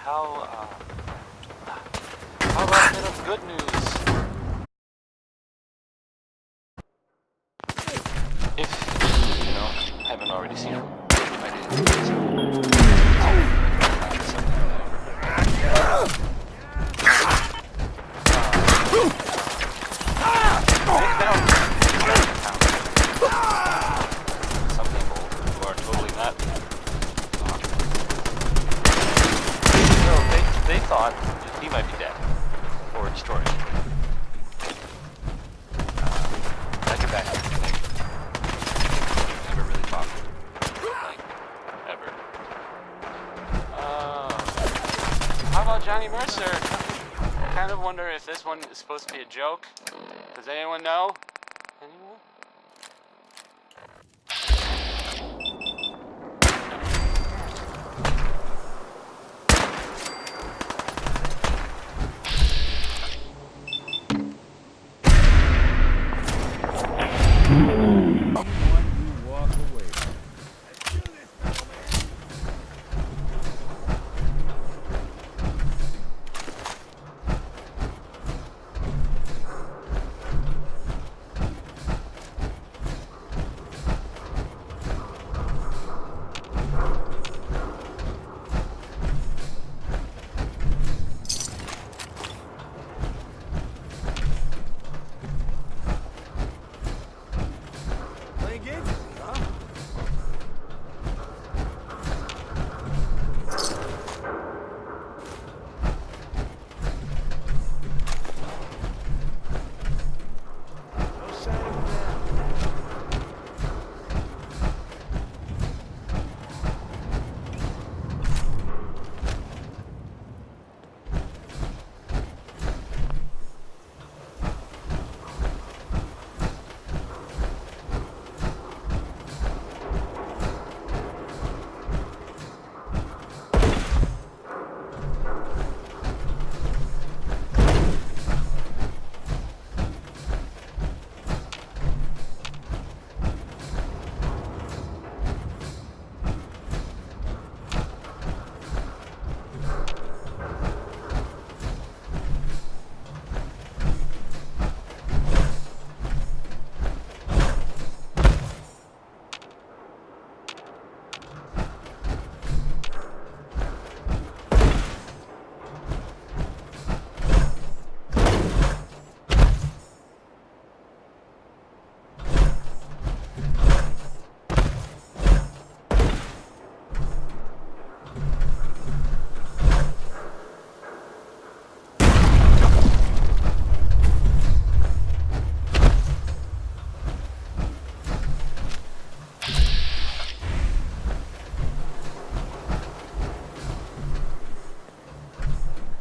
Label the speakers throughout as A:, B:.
A: how about a bit of good news? If you know, haven't already seen it. I did. Some people who are totally not. So they thought he might be dead or destroyed. That's your back. Never really talked. Like, ever. How about Johnny Mercer? I kind of wonder if this one is supposed to be a joke. Does anyone know? Anyone?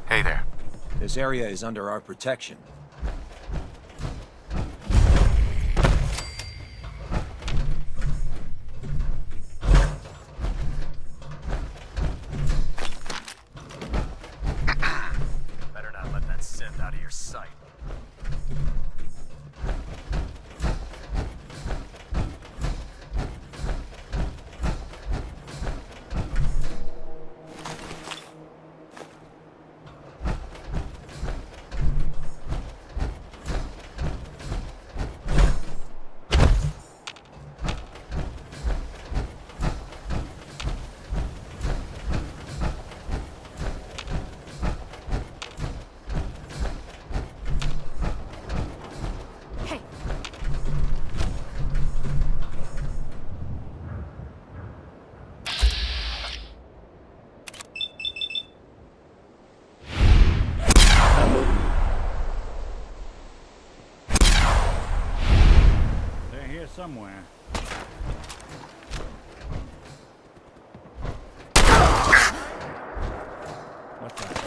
B: Hey there.
C: This area is under our protection.
B: Better not let that synth out of your sight.
D: Somewhere. What's that?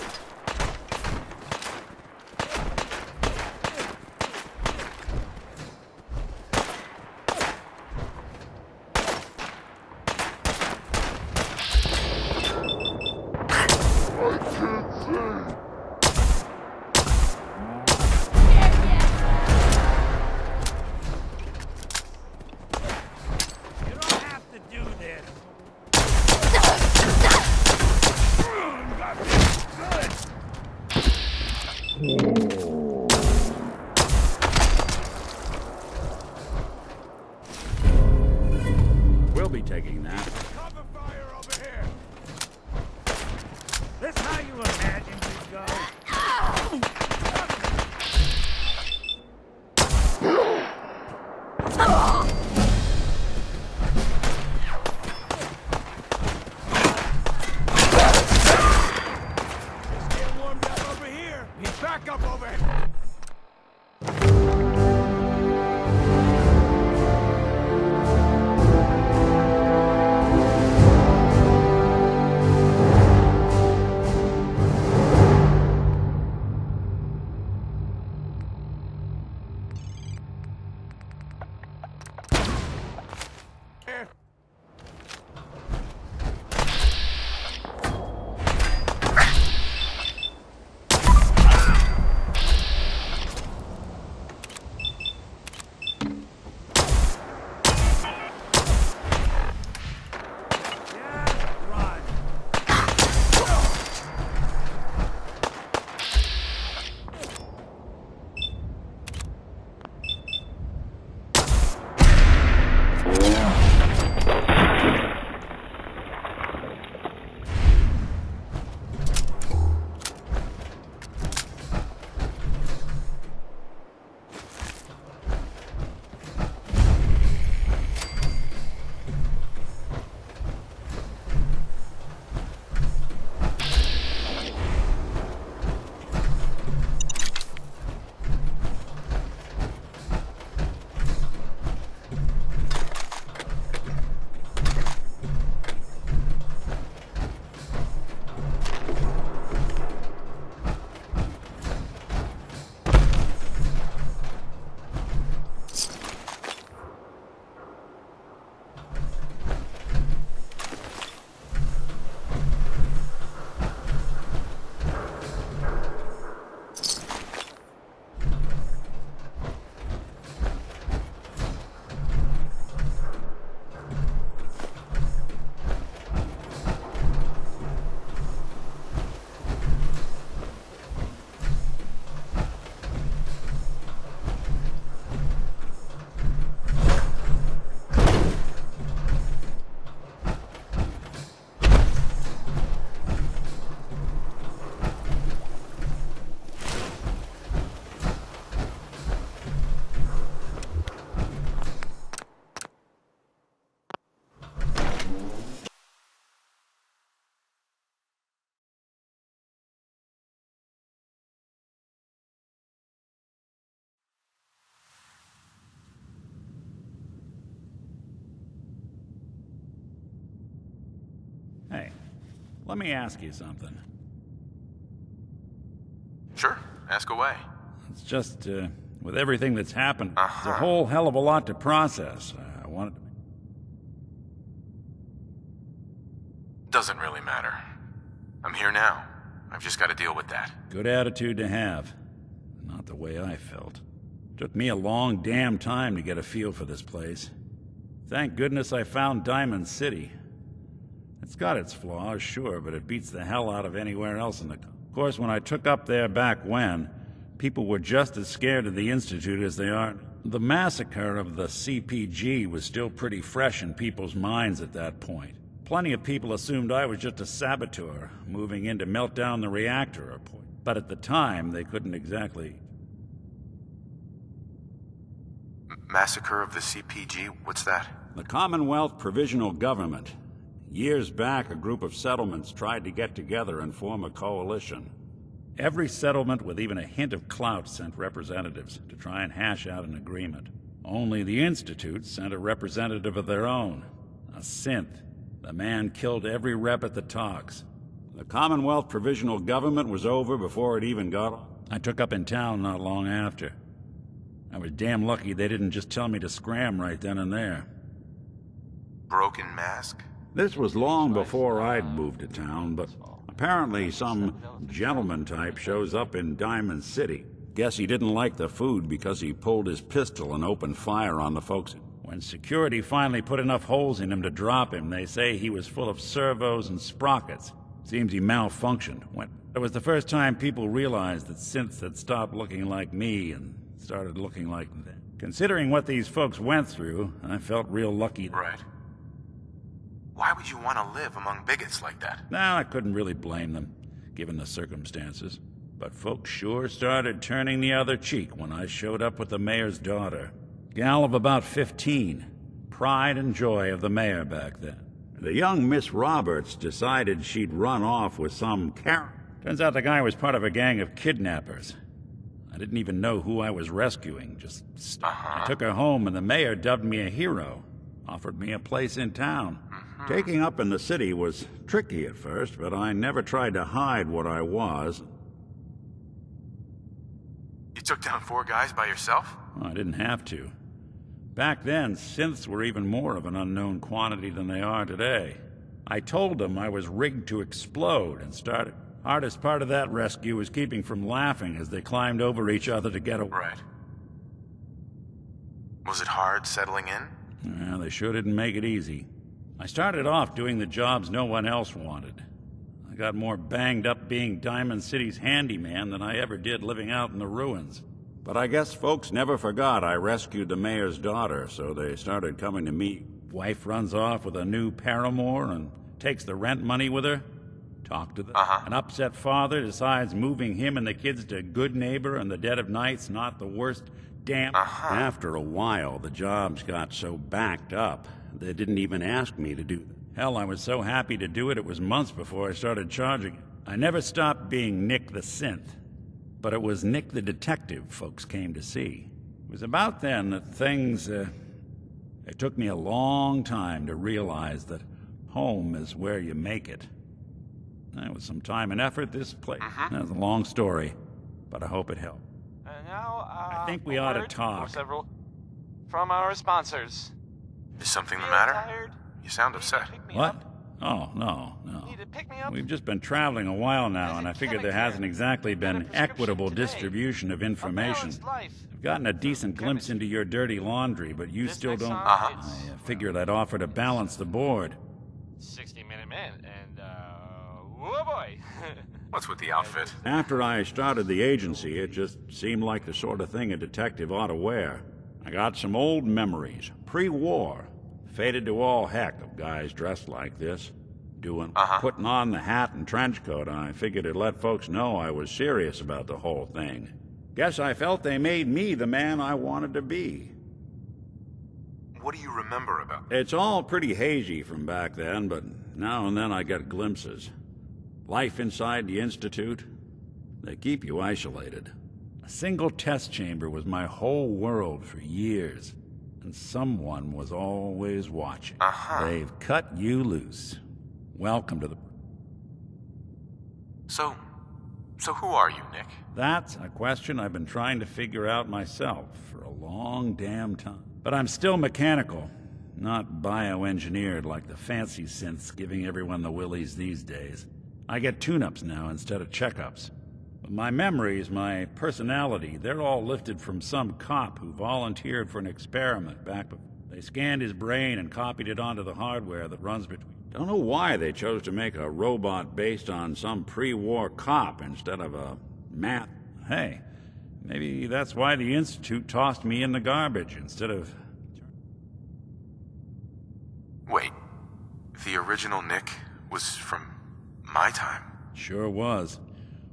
D: Hey, let me ask you something.
B: Sure, ask away.
D: It's just, with everything that's happened, it's a whole hell of a lot to process. I wanted to...
B: Doesn't really matter. I'm here now. I've just got to deal with that.
D: Good attitude to have. Not the way I felt. Took me a long damn time to get a feel for this place. Thank goodness I found Diamond City. It's got its flaws, sure, but it beats the hell out of anywhere else in the... Of course, when I took up there back when, people were just as scared of the Institute as they are. The massacre of the CPG was still pretty fresh in people's minds at that point. Plenty of people assumed I was just a saboteur, moving in to melt down the reactor. But at the time, they couldn't exactly...
B: Massacre of the CPG? What's that?
D: The Commonwealth Provisional Government. Years back, a group of settlements tried to get together and form a coalition. Every settlement with even a hint of clout sent representatives to try and hash out an agreement. Only the Institute sent a representative of their own, a synth. The man killed every rep at the talks. The Commonwealth Provisional Government was over before it even got... I took up in town not long after. I was damn lucky they didn't just tell me to scram right then and there.
B: Broken mask?
D: This was long before I'd moved to town, but apparently some gentleman type shows up in Diamond City. Guess he didn't like the food because he pulled his pistol and opened fire on the folks. When security finally put enough holes in him to drop him, they say he was full of servos and sprockets. Seems he malfunctioned. It was the first time people realized that synths had stopped looking like me and started looking like them. Considering what these folks went through, I felt real lucky.
B: Right. Why would you want to live among bigots like that?
D: Now, I couldn't really blame them, given the circumstances. But folks sure started turning the other cheek when I showed up with the mayor's daughter. Gal of about 15. Pride and joy of the mayor back then. The young Miss Roberts decided she'd run off with some Karen. Turns out the guy was part of a gang of kidnappers. I didn't even know who I was rescuing, just... I took her home and the mayor dubbed me a hero. Offered me a place in town. Taking up in the city was tricky at first, but I never tried to hide what I was.
B: You took down 4 guys by yourself?
D: I didn't have to. Back then, synths were even more of an unknown quantity than they are today. I told them I was rigged to explode and started. Hardest part of that rescue was keeping from laughing as they climbed over each other to get away.
B: Right. Was it hard settling in?
D: Yeah, they sure didn't make it easy. I started off doing the jobs no one else wanted. I got more banged up being Diamond City's handyman than I ever did living out in the ruins. But I guess folks never forgot I rescued the mayor's daughter, so they started coming to me. Wife runs off with a new paramour and takes the rent money with her. Talk to them. An upset father decides moving him and the kids to Good Neighbor in the dead of night's not the worst damn... After a while, the jobs got so backed up, they didn't even ask me to do them. Hell, I was so happy to do it, it was months before I started charging it. I never stopped being Nick the Synth, but it was Nick the Detective folks came to see. It was about then that things, it took me a long time to realize that home is where you make it. That was some time and effort, this place. That's a long story, but I hope it helped.
A: Now,
D: I think we ought to talk.
A: Several from our sponsors.
B: Is something the matter?
A: Tired?
B: You sound upset.
D: What? Oh, no.
A: Need to pick me up?
D: We've just been traveling a while now, and I figured there hasn't exactly been equitable distribution of information. I've gotten a decent glimpse into your dirty laundry, but you still don't... I figured I'd offer to balance the board.
A: 60-minute man, and, whoa boy!
B: What's with the outfit?
D: After I started the agency, it just seemed like the sort of thing a detective ought to wear. I got some old memories, pre-war, faded to all heck of guys dressed like this. Putting on the hat and trench coat, I figured it'd let folks know I was serious about the whole thing. Guess I felt they made me the man I wanted to be.
B: What do you remember about?
D: It's all pretty hazy from back then, but now and then I get glimpses. Life inside the Institute, they keep you isolated. A single test chamber was my whole world for years, and someone was always watching. They've cut you loose. Welcome to the...
B: So who are you, Nick?
D: That's a question I've been trying to figure out myself for a long damn time. But I'm still mechanical, not bioengineered like the fancy synths giving everyone the willies these days. I get tune-ups now instead of checkups. But my memories, my personality, they're all lifted from some cop who volunteered for an experiment back before. They scanned his brain and copied it onto the hardware that runs between. Don't know why they chose to make a robot based on some pre-war cop instead of a math. Hey, maybe that's why the Institute tossed me in the garbage instead of...
B: Wait, the original Nick was from my time?
D: Sure was.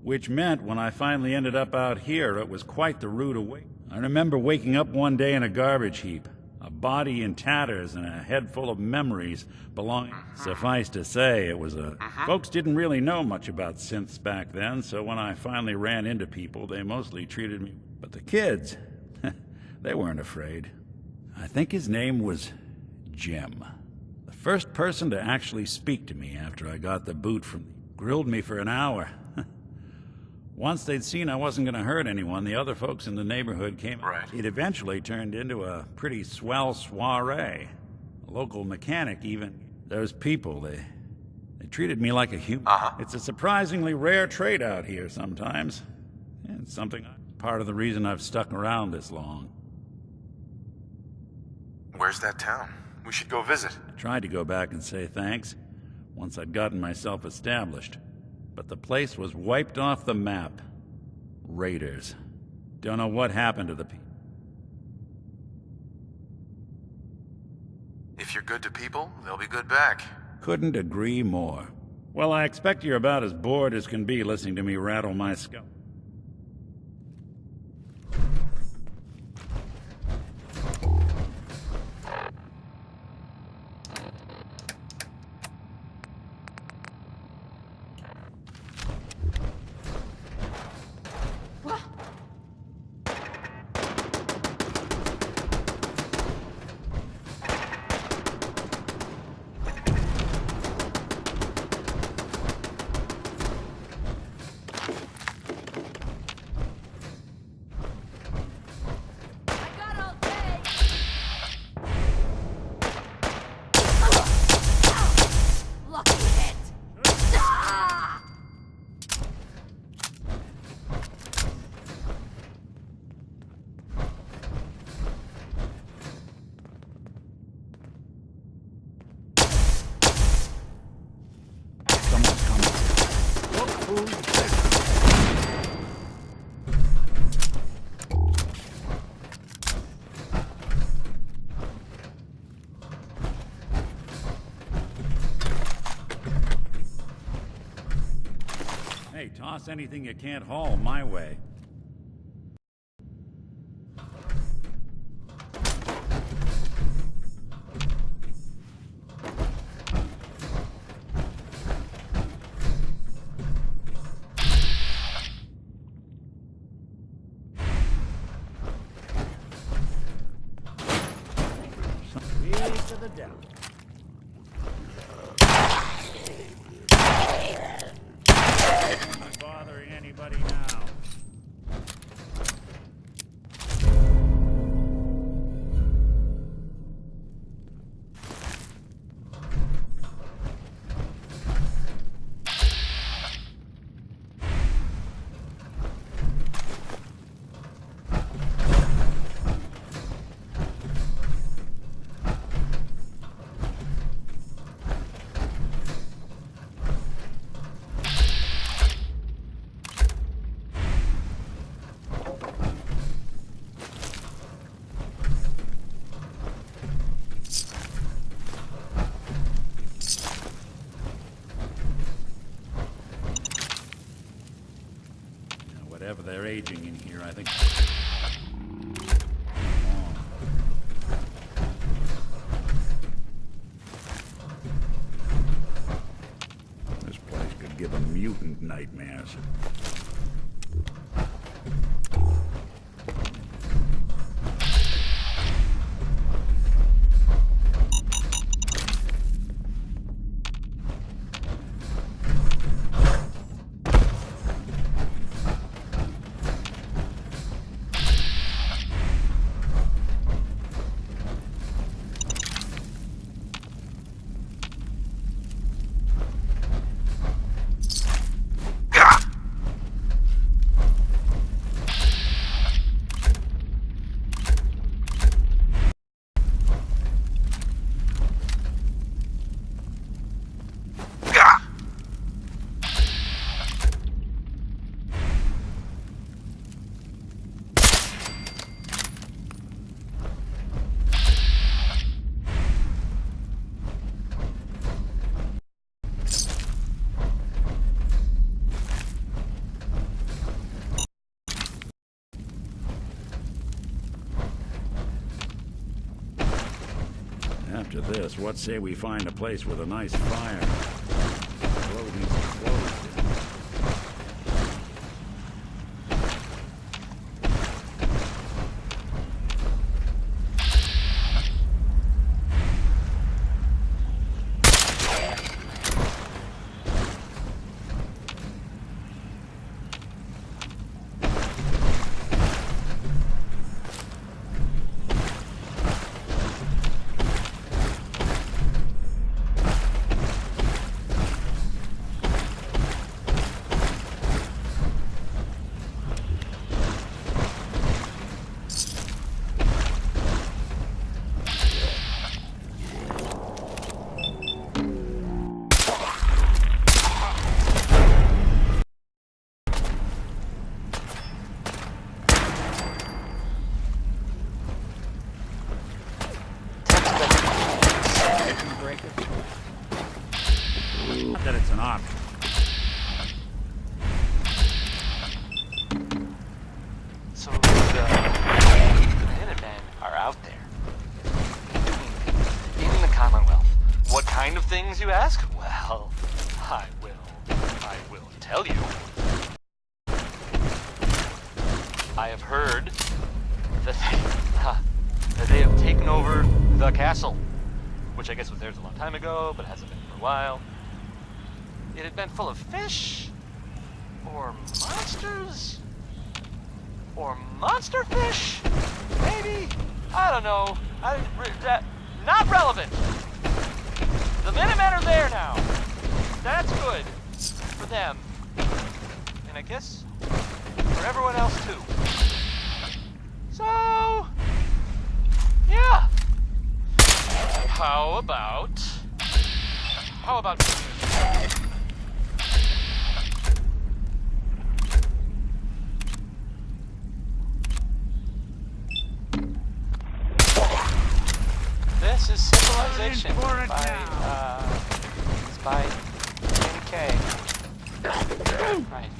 D: Which meant when I finally ended up out here, it was quite the rude awakening. I remember waking up one day in a garbage heap, a body in tatters and a head full of memories belonging... Suffice to say, it was a... Folks didn't really know much about synths back then, so when I finally ran into people, they mostly treated me... But the kids, they weren't afraid. I think his name was Jim. The first person to actually speak to me after I got the boot from... Grilled me for an hour. Once they'd seen I wasn't going to hurt anyone, the other folks in the neighborhood came...
B: Right.
D: It eventually turned into a pretty swell soiree. A local mechanic even... Those people, they treated me like a human. It's a surprisingly rare trait out here sometimes. And it's something... Part of the reason I've stuck around this long.
B: Where's that town? We should go visit.
D: I tried to go back and say thanks, once I'd gotten myself established. But the place was wiped off the map. Raiders. Don't know what happened to the people.
B: If you're good to people, they'll be good back.
D: Couldn't agree more. Well, I expect you're about as bored as can be listening to me rattle my skull. Hey, toss anything you can't haul my way. To the devil. Not bothering anybody now. Whatever they're aging in here, I think. This place could give them mutant nightmares. After this, what say we find a place with a nice fire? Blow these clothes in. Not that it's an option.
E: So the Minutemen are out there, doing things in the Commonwealth. What kind of things, you ask? Well, I will tell you. I have heard that they have taken over the castle, which I guess was theirs a long time ago, but hasn't been for a while. It had been full of fish, or monsters, or monster fish, maybe? I don't know. Not relevant. The Minutemen are there now. That's good for them, and I guess for everyone else too. So, yeah. How about?
A: This is Civilization
D: For it
A: by,
D: now.
A: it's by NK. Right.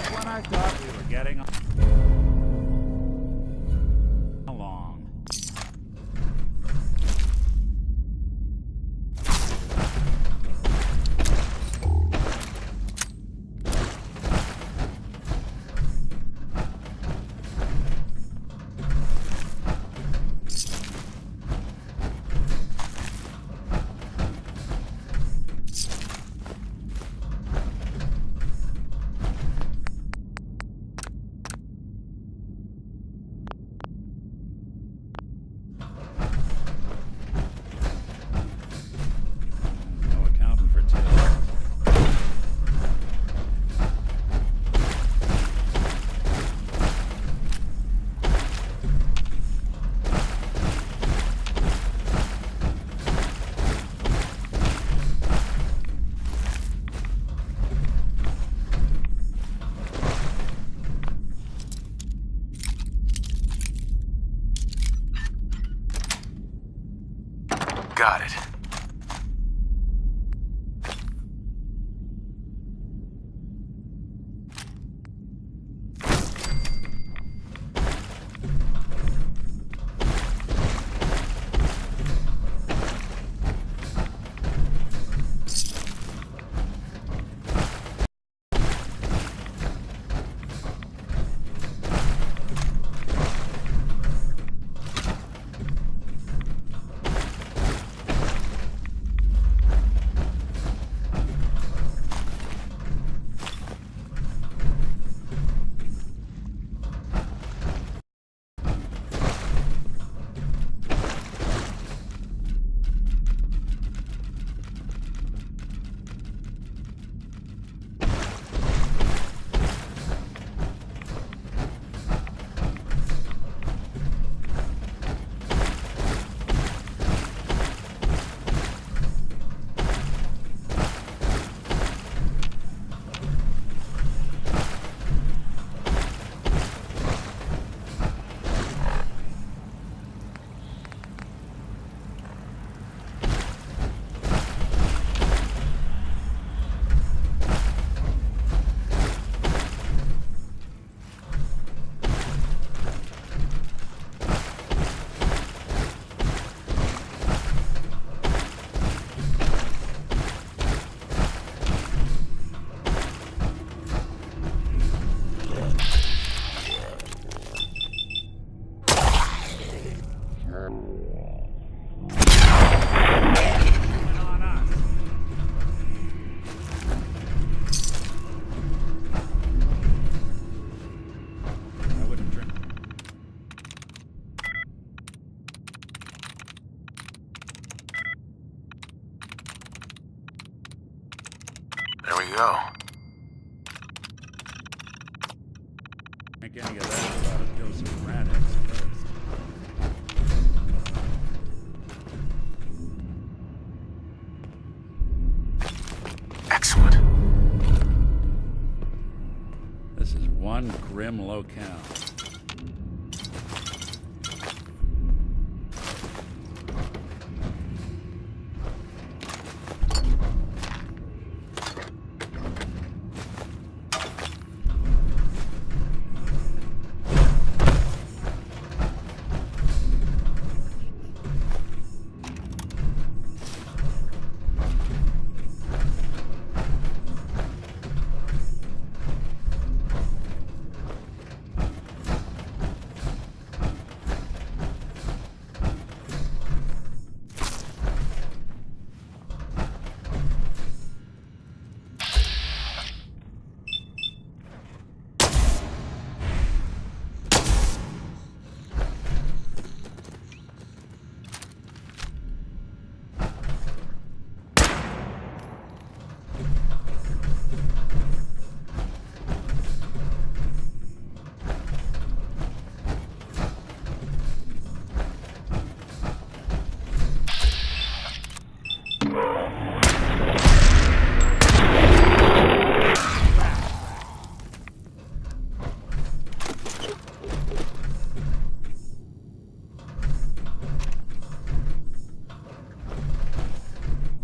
D: When I thought we were getting along.
B: There we go.
D: Make any of that without a dose of rat X first.
B: Excellent.
D: This is one grim locale.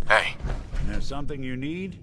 B: Hey,
D: There's something you need?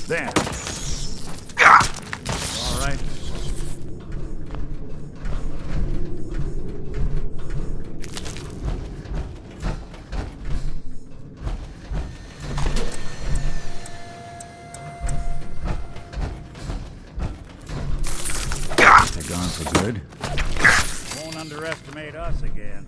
D: There. All right. They're gone for good. Won't underestimate us again.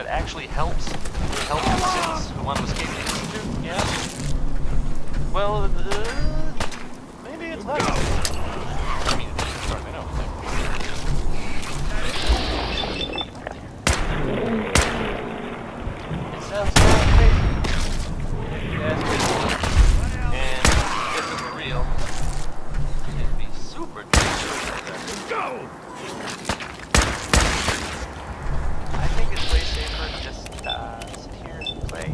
E: Actually helps citizens who want to escape the institute, yeah? Well, maybe it's not. I mean, as far as I know. It sounds kind of crazy. Yeah, it's crazy. And if it were real, it'd be super dangerous. Go! I think it's way safer to just sit here and play.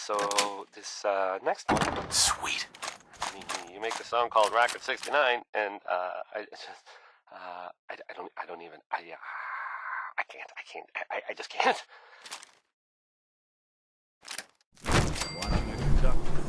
E: So this next one,
B: Sweet.
E: you make a song called Rocket 69, and I don't even, I just can't.
D: Watching a conductor.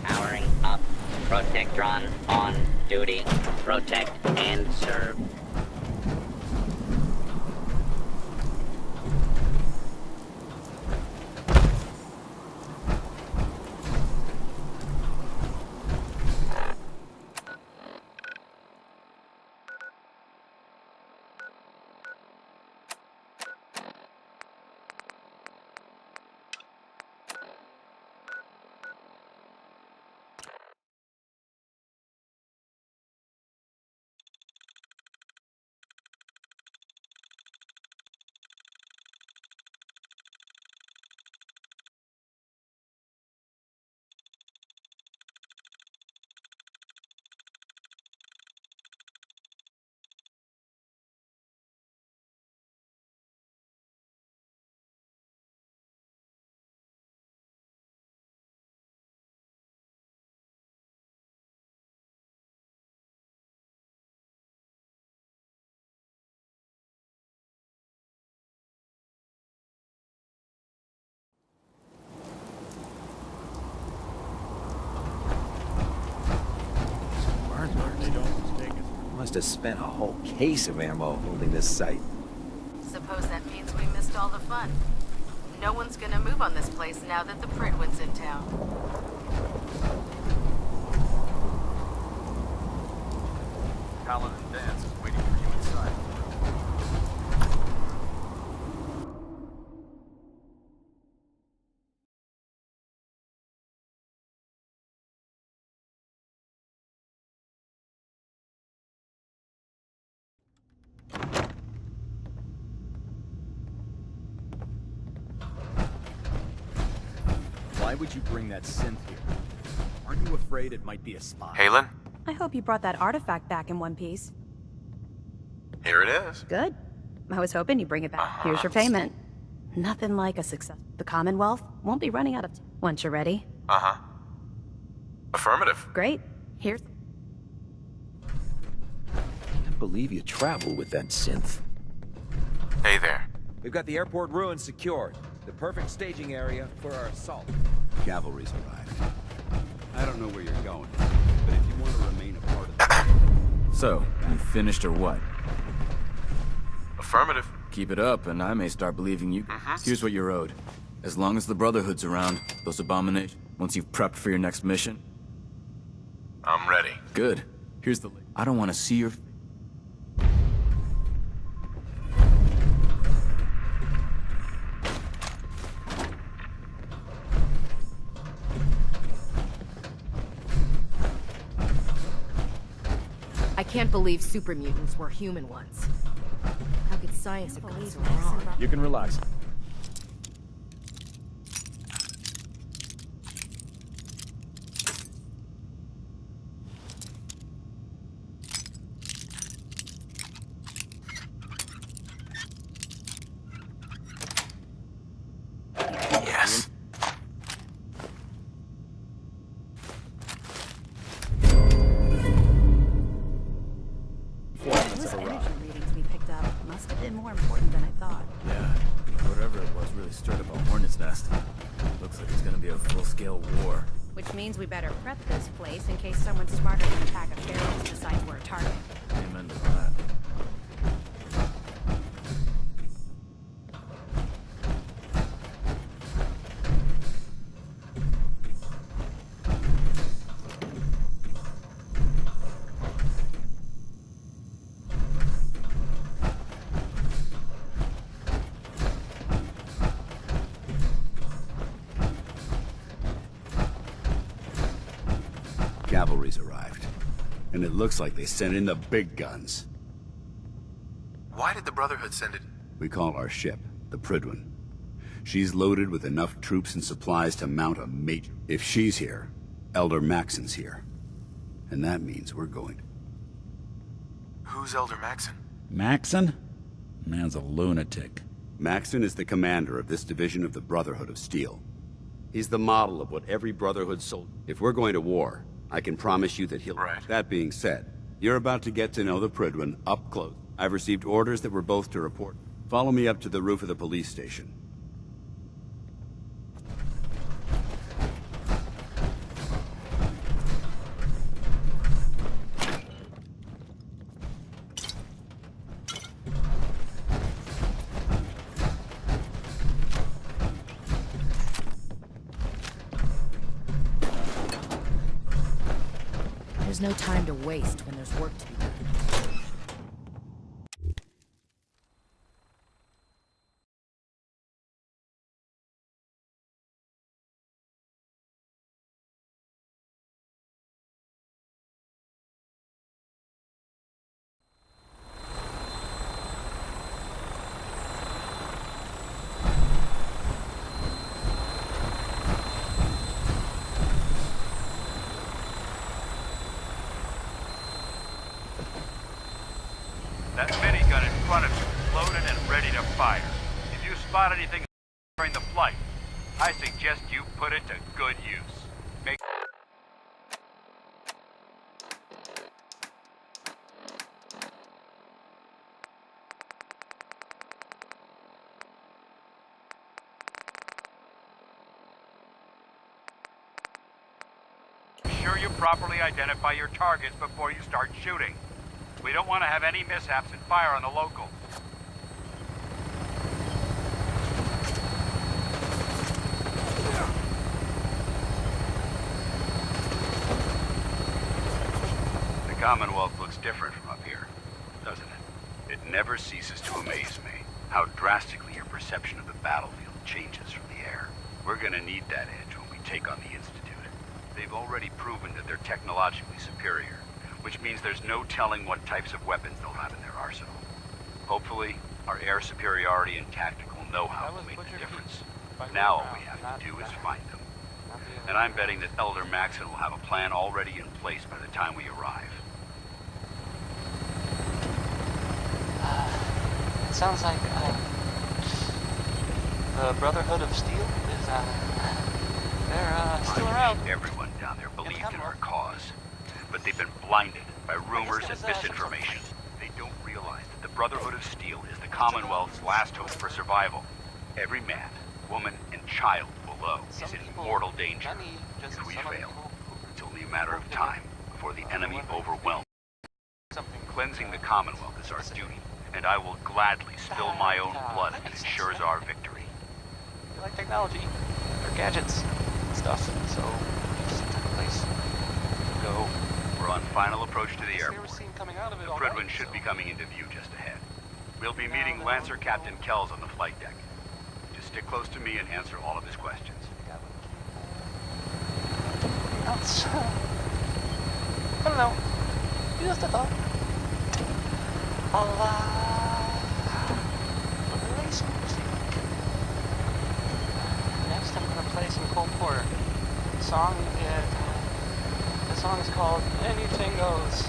F: Powering up. Protectron on duty. Protect and serve.
D: They don't mistake us.
C: Must have spent a whole case of ammo holding this site.
G: Suppose that means we missed all the fun. No one's gonna move on this place now that the Pridwin's in town.
B: Paladin Dance is waiting for you inside.
H: Why would you bring that synth here? Aren't you afraid it might be a spy?
B: Halen,
I: I hope you brought that artifact back in one piece.
B: here it is.
I: Good. I was hoping you'd bring it back. Here's your payment. Nothing like a success. The Commonwealth won't be running out of once you're ready.
B: Uh-huh. Affirmative.
I: Great. Here's...
C: Can't believe you traveled with that synth.
B: Hey there.
C: We've got the airport ruins secured. The perfect staging area for our assault.
H: Cavalry's arrived. I don't know where you're going, but if you want to remain a part of the...
J: So, you finished or what?
B: Affirmative.
J: Keep it up, and I may start believing you. Here's what you're owed. As long as the Brotherhood's around, those abominations, once you've prepped for your next mission...
B: I'm ready.
J: Good. Here's the... I don't want to see your...
G: I can't believe super mutants were human ones. How could science have gone so wrong?
H: You can relax.
J: Carlos really stirred up a hornet's nest. Looks like it's gonna be a full-scale war.
I: Which means we better prep this place in case someone smarter than a pack of ferals decides we're a target.
J: Amen to that.
H: Cavalry's arrived. And it looks like they sent in the big guns.
B: Why did the Brotherhood send it?
H: We call our ship the Prydwen. She's loaded with enough troops and supplies to mount a major... If she's here, Elder Maxon's here. And that means we're going...
B: Who's Elder Maxon?
D: Maxon? Man's a lunatic.
H: Maxon is the commander of this division of the Brotherhood of Steel. He's the model of what every Brotherhood soldier... If we're going to war, I can promise you that he'll...
B: Right.
H: That being said, you're about to get to know the Prydwen up close. I've received orders that we're both to report. Follow me up to the roof of the police station.
I: There's no time to waste when there's work to be done.
K: That minigun in front of you is loaded and ready to fire. If you spot anything during the flight, I suggest you put it to good use. Make... Be sure you properly identify your targets before you start shooting. We don't want to have any mishaps and fire on the locals. The Commonwealth looks different from up here, doesn't it? It never ceases to amaze me how drastically your perception of the battlefield changes from the air. We're gonna need that edge when we take on the Institute. They've already proven that they're technologically superior, which means there's no telling what types of weapons they'll have in their arsenal. Hopefully, our air superiority and tactical know-how will make the difference. Now all we have to do is find them. And I'm betting that Elder Maxon will have a plan already in place by the time we arrive.
E: It sounds like the Brotherhood of Steel is they're still around.
K: Everyone down there believed in our cause, but they've been blinded by rumors and misinformation. They don't realize that the Brotherhood of Steel is the Commonwealth's last hope for survival. Every man, woman, and child below is in mortal danger. If we fail, it's only a matter of time before the enemy overwhelms. Cleansing the Commonwealth is our duty, and I will gladly spill my own blood if it ensures our victory.
E: They like technology, or gadgets, and stuff, so just a place to go.
K: We're on final approach to the
E: They were
K: airport.
E: seen coming out of it
K: The
E: already,
K: Prydwen should
E: so-
K: be coming into view just ahead. We'll be meeting Lancer Captain Kells on the flight deck. Just stick close to me and answer all of his questions.
E: Else. I don't know. Just a thought. I'll play some music. Next I'm gonna play some Cole Porter. The song is called Anything Goes.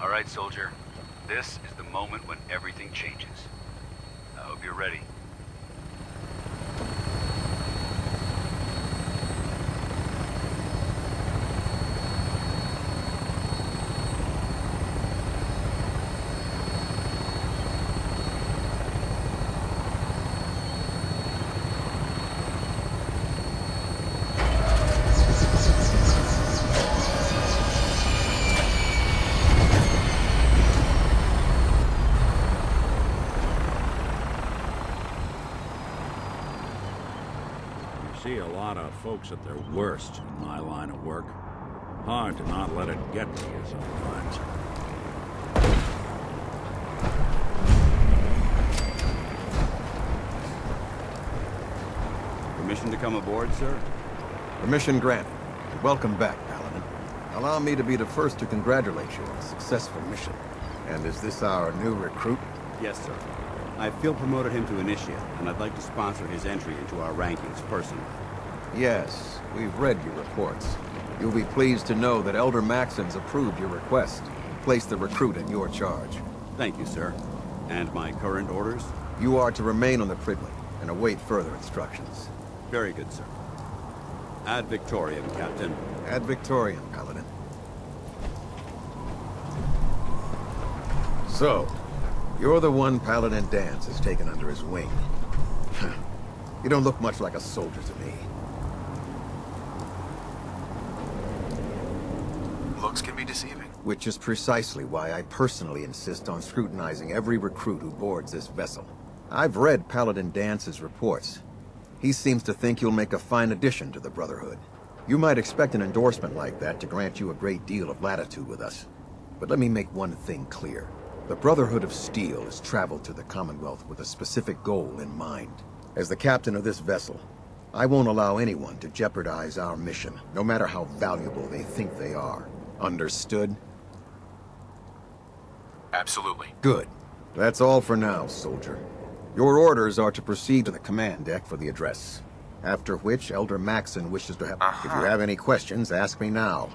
K: All right, soldier. This is the moment when everything changes. I hope you're ready.
D: See a lot of folks at their worst in my line of work. Hard to not let it get to you sometimes.
H: Permission to come aboard, sir?
L: Permission granted. Welcome back, Paladin. Allow me to be the first to congratulate you on a successful mission. And is this our new recruit?
H: Yes, sir. I feel promoted him to initiate, and I'd like to sponsor his entry into our rankings personally.
L: Yes, we've read your reports. You'll be pleased to know that Elder Maxon's approved your request and placed the recruit in your charge.
H: Thank you, sir. And my current orders?
L: You are to remain on the Prydwen and await further instructions.
H: Very good, sir. Ad Victoriam, Captain.
L: Ad Victoriam, Paladin. So, you're the one Paladin Danse has taken under his wing. You don't look much like a soldier to me.
B: Looks can be deceiving.
L: Which is precisely why I personally insist on scrutinizing every recruit who boards this vessel. I've read Paladin Dance's reports. He seems to think you'll make a fine addition to the Brotherhood. You might expect an endorsement like that to grant you a great deal of latitude with us. But let me make one thing clear. The Brotherhood of Steel has traveled to the Commonwealth with a specific goal in mind. As the captain of this vessel, I won't allow anyone to jeopardize our mission, no matter how valuable they think they are. Understood?
B: Absolutely.
L: Good. That's all for now, soldier. Your orders are to proceed to the command deck for the address. After which, Elder Maxon wishes to have... If you have any questions, ask me now.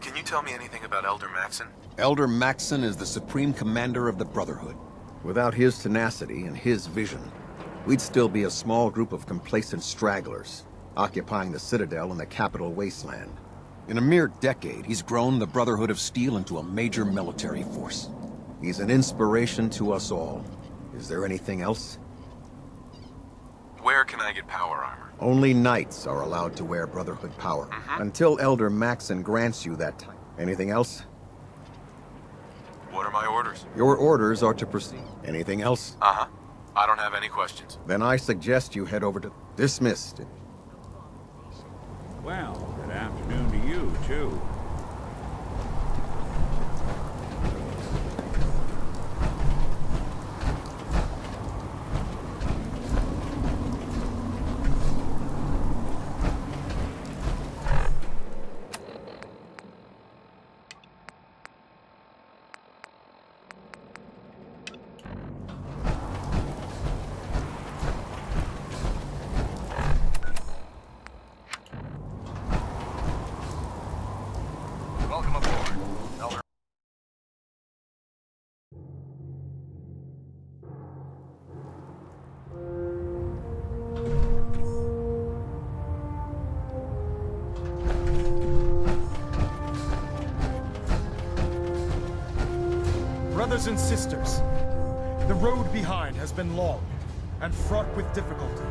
B: Can you tell me anything about Elder Maxon?
L: Elder Maxon is the Supreme Commander of the Brotherhood. Without his tenacity and his vision, we'd still be a small group of complacent stragglers, occupying the Citadel in the capital wasteland. In a mere decade, he's grown the Brotherhood of Steel into a major military force. He's an inspiration to us all. Is there anything else?
B: Where can I get power armor?
L: Only knights are allowed to wear Brotherhood power, until Elder Maxon grants you that type. Anything else?
B: What are my orders?
L: Your orders are to proceed. Anything else?
B: I don't have any questions.
L: Then I suggest you head over to... Dismissed.
D: Well, good afternoon to you, too.
K: Welcome aboard, Elder.
M: Brothers and sisters, the road behind has been long and fraught with difficulty.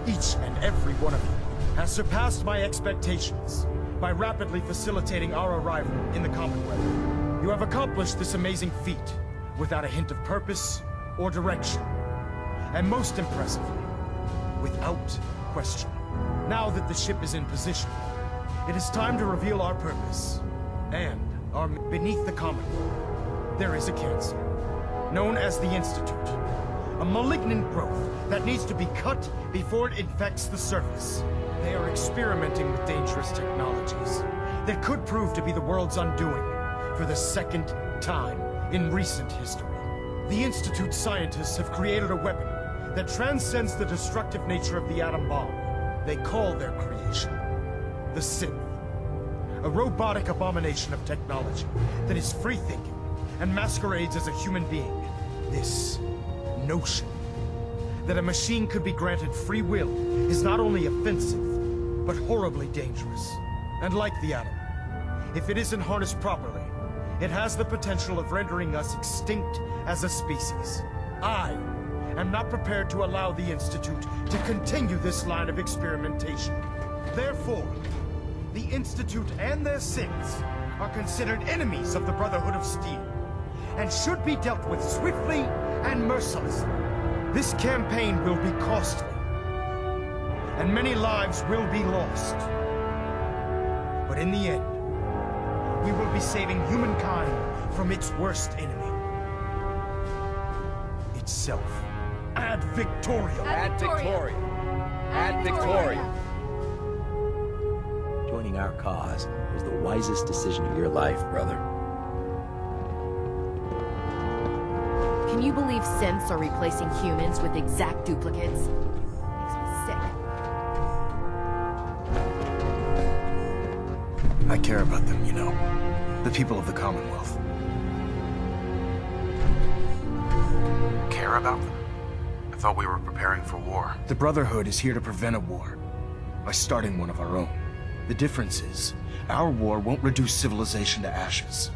M: Each and every one of you has surpassed my expectations by rapidly facilitating our arrival in the Commonwealth. You have accomplished this amazing feat without a hint of purpose or direction. And most impressively, without question. Now that the ship is in position, it is time to reveal our purpose and our... Beneath the Commonwealth, there is a cancer, known as the Institute. A malignant growth that needs to be cut before it infects the surface. They are experimenting with dangerous technologies that could prove to be the world's undoing for the second time in recent history. The Institute's scientists have created a weapon that transcends the destructive nature of the atom bomb. They call their creation the Synth. A robotic abomination of technology that is free-thinking and masquerades as a human being. This notion that a machine could be granted free will is not only offensive, but horribly dangerous. And like the atom, if it isn't harnessed properly, it has the potential of rendering us extinct as a species. I am not prepared to allow the Institute to continue this line of experimentation. Therefore, the Institute and their sins are considered enemies of the Brotherhood of Steel, and should be dealt with swiftly and mercilessly. This campaign will be costly, and many lives will be lost. But in the end, we will be saving humankind from its worst enemy. Itself. Ad Victoria!
C: Ad Victoria! Ad Victoria! Joining our cause was the wisest decision of your life, brother.
G: Can you believe synths are replacing humans with exact duplicates? Makes me sick.
M: I care about them, you know. The people of the Commonwealth.
B: Care about them? I thought we were preparing for war.
M: The Brotherhood is here to prevent a war by starting one of our own. The difference is, our war won't reduce civilization to ashes.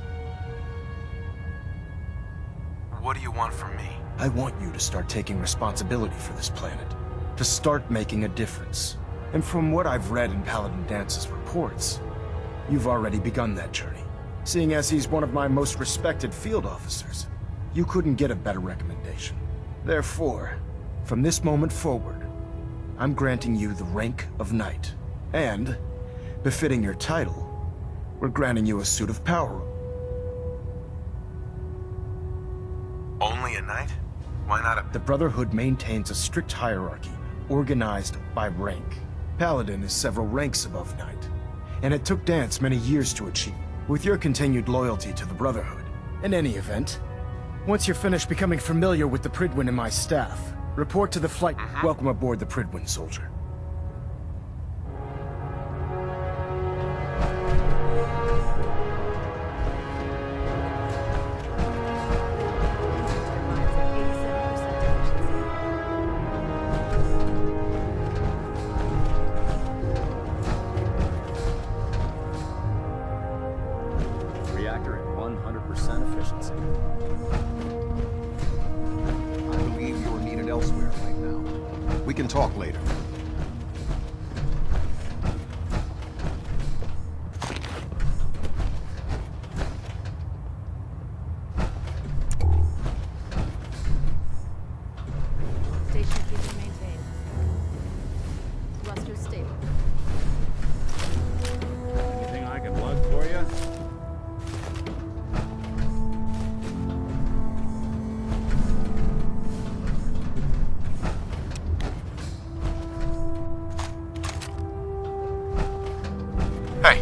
B: What do you want from me?
M: I want you to start taking responsibility for this planet. To start making a difference. And from what I've read in Paladin Dance's reports, you've already begun that journey. Seeing as he's one of my most respected field officers, you couldn't get a better recommendation. Therefore, from this moment forward, I'm granting you the rank of Knight. And, befitting your title, we're granting you a suit of power.
B: Only a knight? Why not a...
M: The Brotherhood maintains a strict hierarchy, organized by rank. Paladin is several ranks above Knight, and it took Dance many years to achieve. With your continued loyalty to the Brotherhood, in any event, once you're finished becoming familiar with the Pridwin and my staff, report to the flight. Welcome aboard the Pridwin, soldier.
N: Reactor at 100% efficiency.
L: I believe you're needed elsewhere right now. We can talk later.
G: Station keeping maintained. Thruster stable.
D: Anything I can lug for you?
B: Hey.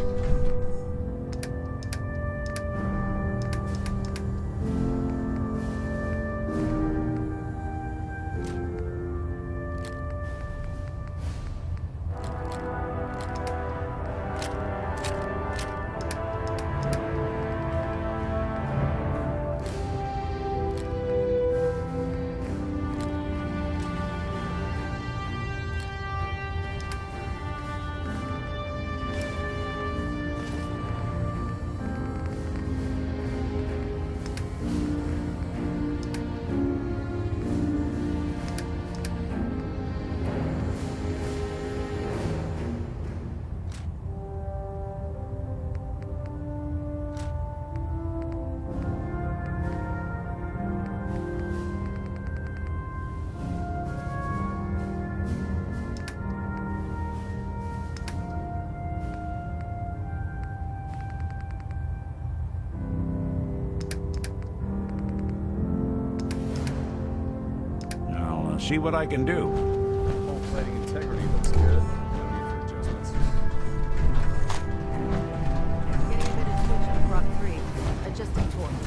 D: I'll see what I can do.
N: Whole plating integrity looks good. No need for adjustments.
G: Getting a bit of switch on Rock 3. Adjusting torque.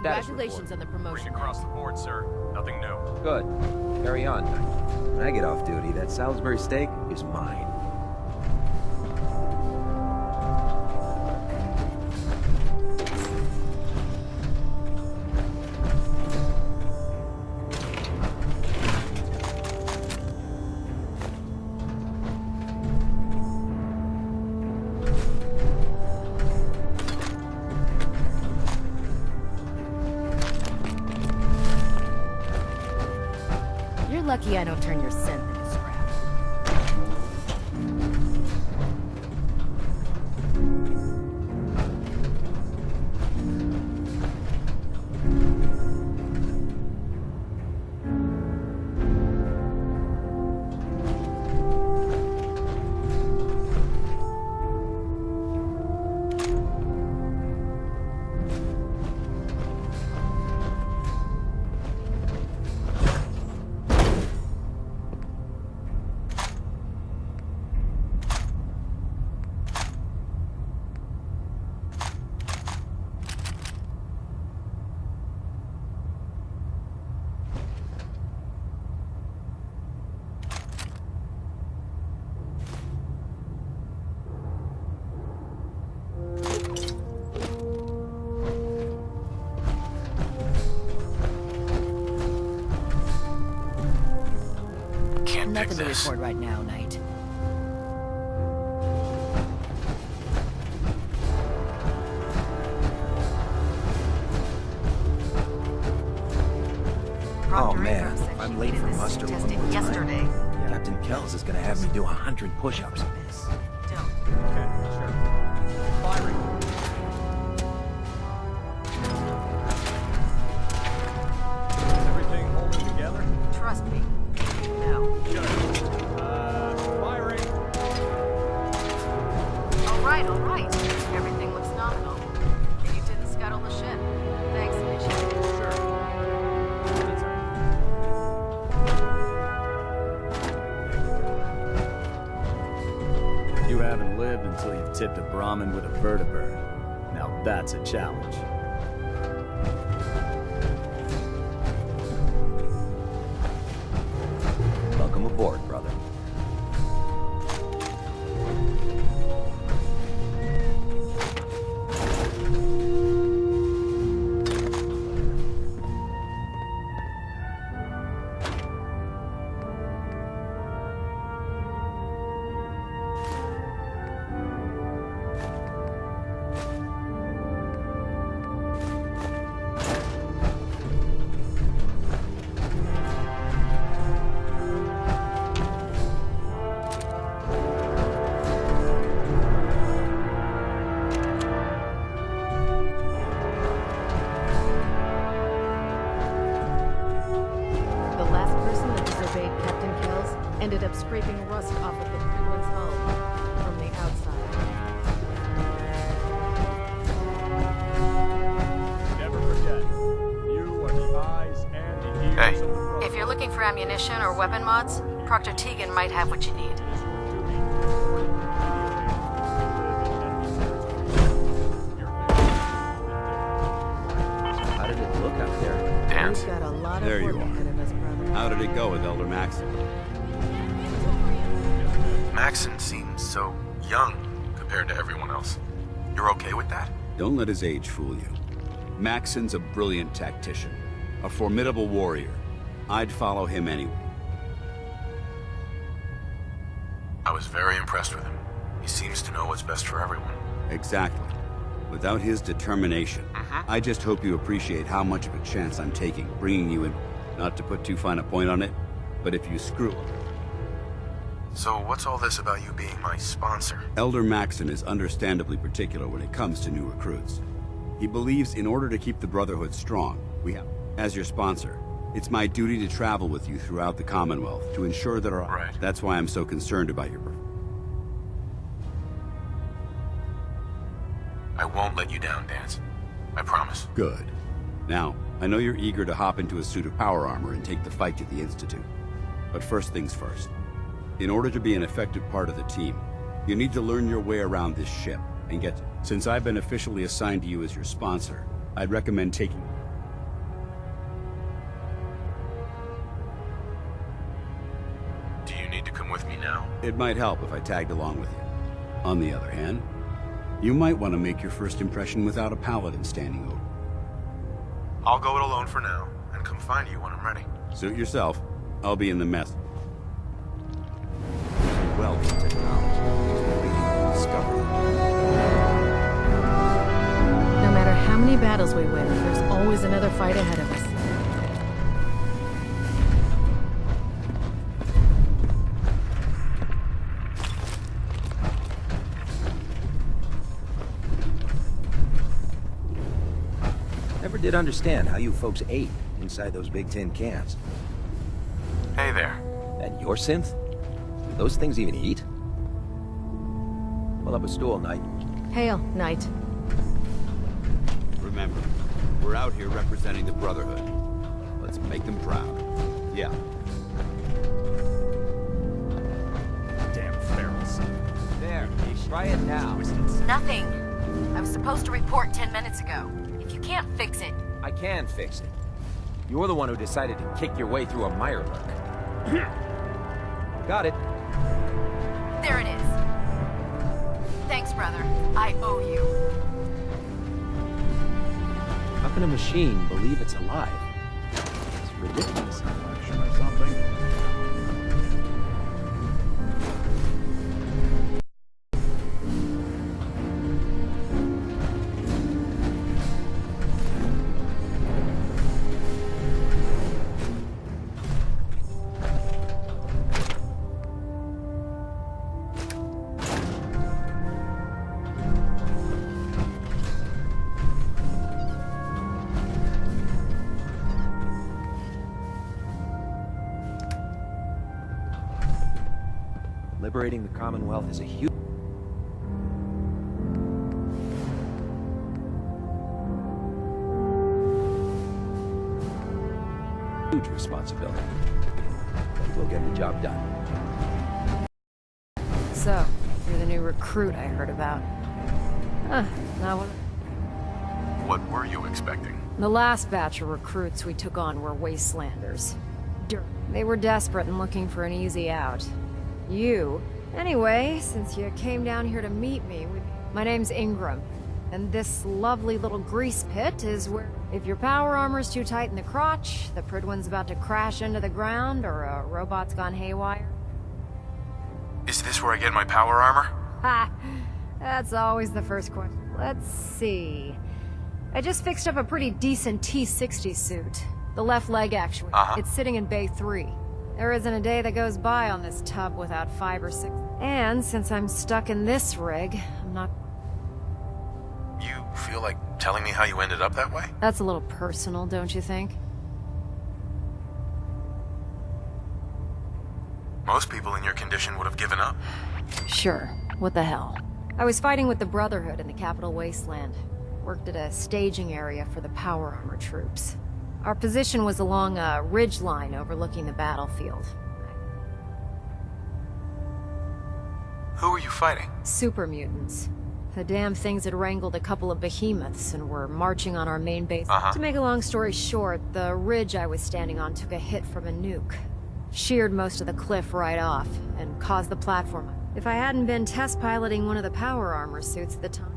O: Congratulations on the promotion.
J: Across the board, sir. Nothing new.
C: Good. Carry on. When I get off duty, that Salisbury steak is mine.
O: You're lucky I don't turn your scent into scrap. Nothing to report right now, Knight.
C: Oh man, I'm late for muster one more time.
G: Yesterday.
C: Captain Kells is gonna have me do 100 push-ups.
N: Okay, sure. Firing. Is everything holding together?
G: Trust me. No.
N: Firing.
G: All right. Everything looks nominal. You didn't scuttle the ship. Thanks, Mitch.
P: You haven't lived until you've tipped a Brahmin with a vertibird. Now that's a challenge.
C: Welcome aboard, brother.
G: Ended up scraping rust off of the Penguin's hull from the outside.
N: Never forget, you are the eyes and the ears of the Brotherhood.
G: If you're looking for ammunition or weapon mods, Proctor Tegan might have what you need.
C: How did it look out there?
B: Dance.
G: We've got a lot
H: There
G: of
H: you
G: work
H: are.
G: ahead of us, brother.
H: How did it go with Elder Maxon?
B: Maxon seems so young compared to everyone else. You're okay with that?
H: Don't let his age fool you. Maxon's a brilliant tactician, a formidable warrior. I'd follow him anyway.
B: I was very impressed with him. He seems to know what's best for everyone.
H: Exactly. Without his determination, I just hope you appreciate how much of a chance I'm taking, bringing you in. Not to put too fine a point on it, but if you screw up.
B: So what's all this about you being my sponsor?
H: Elder Maxon is understandably particular when it comes to new recruits. He believes in order to keep the Brotherhood strong, we have, as your sponsor, it's my duty to travel with you throughout the Commonwealth to ensure that our...
B: Right.
H: That's why I'm so concerned about your...
B: I won't let you down, Dance. I promise.
H: Good. Now, I know you're eager to hop into a suit of power armor and take the fight to the Institute. But first things first. In order to be an effective part of the team, you need to learn your way around this ship and get... Since I've been officially assigned to you as your sponsor, I'd recommend taking... It might help if I tagged along with you. On the other hand, you might want to make your first impression without a paladin standing over.
B: I'll go it alone for now, and come find you when I'm ready.
H: Suit yourself. I'll be in the mess. Wealth of technology is leading to discovery.
O: No matter how many battles we win, there's always another fight ahead of us.
Q: Never did understand how you folks ate inside those big tin cans.
B: Hey there.
Q: And your synth? Do those things even eat? Pull up a stool, Knight.
O: Hail, Knight.
H: Remember, we're out here representing the Brotherhood. Let's make them proud. Yeah.
P: Damn ferals.
C: There, try it now.
G: Nothing. I was supposed to report 10 minutes ago. If you can't fix it...
Q: I can fix it. You're the one who decided to kick your way through a mirelurk. Got it.
G: There it is. Thanks, brother. I owe you.
Q: How can a machine believe it's alive? It's ridiculous.
D: Or something.
Q: Liberating the Commonwealth is a huge responsibility. But we'll get the job done.
O: So, you're the new recruit I heard about. Huh, not what...
B: What were you expecting?
O: The last batch of recruits we took on were wastelanders. Dirt. They were desperate and looking for an easy out. You? Anyway, since you came down here to meet me, my name's Ingram. And this lovely little grease pit is where... If your power armor's too tight in the crotch, the Pridwin's about to crash into the ground, or a robot's gone haywire...
B: Is this where I get my power armor?
O: Ha! That's always the first question. Let's see... I just fixed up a pretty decent T-60 suit. The left leg actuator. It's sitting in Bay 3. There isn't a day that goes by on this tub without 5 or 6. And since I'm stuck in this rig, I'm not...
B: You feel like telling me how you ended up that way?
O: That's a little personal, don't you think?
B: Most people in your condition would have given up.
O: Sure. What the hell? I was fighting with the Brotherhood in the Capital Wasteland. Worked at a staging area for the power armor troops. Our position was along a ridge line overlooking the battlefield.
B: Who were you fighting?
O: Super mutants. The damn things had wrangled a couple of behemoths and were marching on our main base. To make a long story short, the ridge I was standing on took a hit from a nuke. Sheared most of the cliff right off, and caused the platform. If I hadn't been test piloting one of the power armor suits at the time...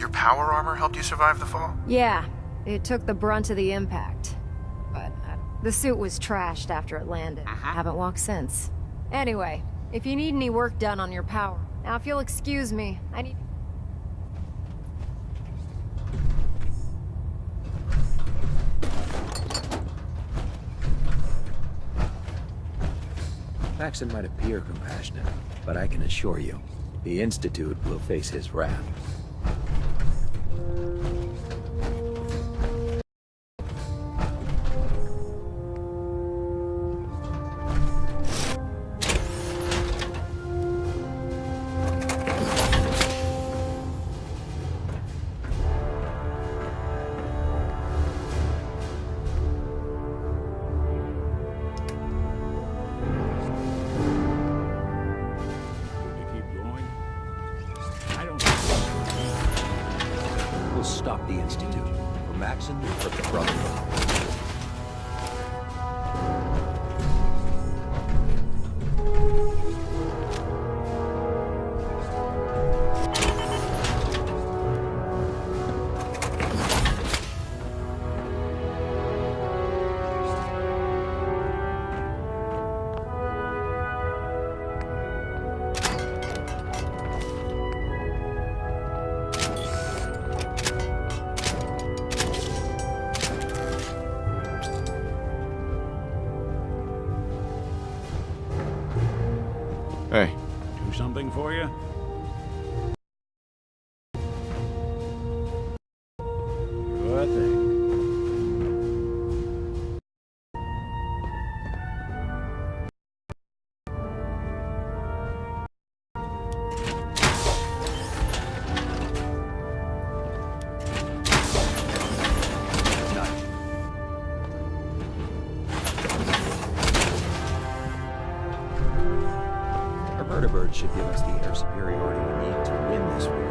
B: Your power armor helped you survive the fall?
O: Yeah, it took the brunt of the impact. But the suit was trashed after it landed. Haven't walked since. Anyway, if you need any work done on your power... Now, if you'll excuse me, I need...
Q: Paxton might appear compassionate, but I can assure you, the Institute will face his wrath. Stop the Institute. For Maxon, for the Brotherhood.
R: Hey.
D: Do something for you? Sure thing.
Q: Our vertibird should give us the air superiority we need to win this war.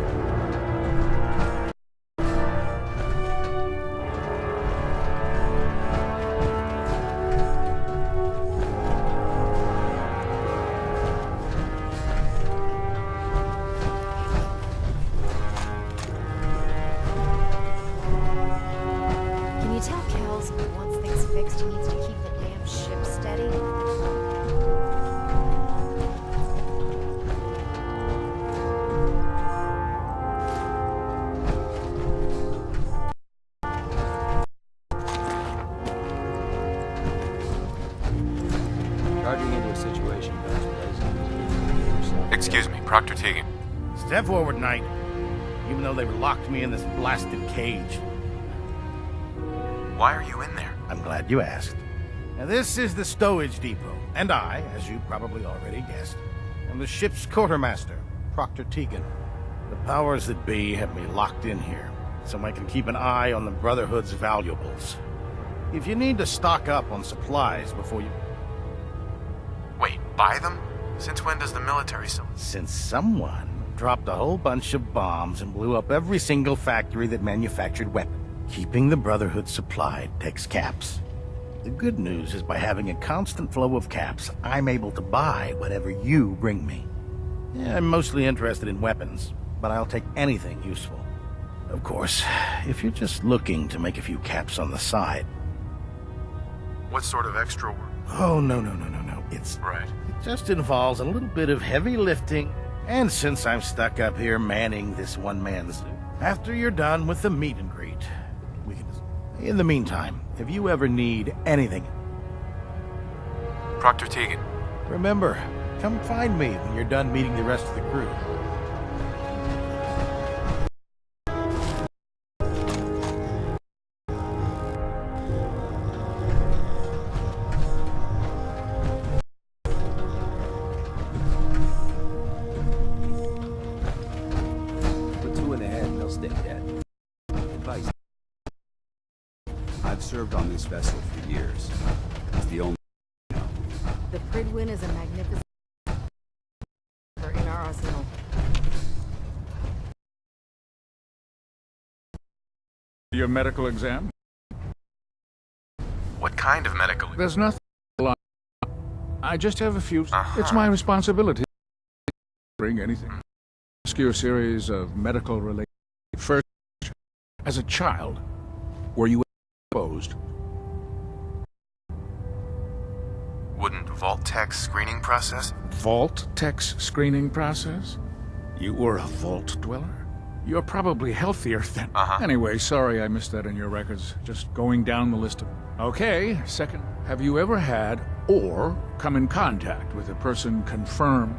O: Can you tell Kells if he wants things fixed, he needs to keep the damn ship steady?
Q: Charging into a situation fast,
B: Excuse me, Proctor Tegan.
S: Step forward, Knight. Even though they've locked me in this blasted cage.
B: Why are you in there?
S: I'm glad you asked. Now, this is the stowage depot, and I, as you probably already guessed, am the ship's quartermaster, Proctor Tegan. The powers that be have me locked in here, so I can keep an eye on the Brotherhood's valuables. If you need to stock up on supplies before you...
B: Wait, buy them? Since when does the military sell?
S: Since someone dropped a whole bunch of bombs and blew up every single factory that manufactured weapons. Keeping the Brotherhood supplied takes caps. The good news is by having a constant flow of caps, I'm able to buy whatever you bring me. Yeah, I'm mostly interested in weapons, but I'll take anything useful. Of course, if you're just looking to make a few caps on the side.
B: What sort of extra work?
S: Oh, no. It's...
B: Right.
S: It just involves a little bit of heavy lifting, and since I'm stuck up here manning this one-man suit, after you're done with the meet and greet, we can... In the meantime, if you ever need anything...
B: Proctor Tegan.
S: Remember, come find me when you're done meeting the rest of the crew.
Q: Put two in the head and they'll stay dead. Advice.
H: I've served on this vessel for years. It's the only...
G: The Pridwin is a magnificent in our arsenal.
N: Your medical exam?
B: What kind of medical?
N: There's nothing. I just have a few. It's my responsibility to bring anything. Ask you a series of medical related. First, as a child, were you exposed?
B: Wouldn't Vault Tech's screening process?
N: Vault Tech's screening process? You were a vault dweller? You're probably healthier than... Anyway, sorry I missed that in your records. Just going down the list of... Okay, second. Have you ever had or come in contact with a person confirmed?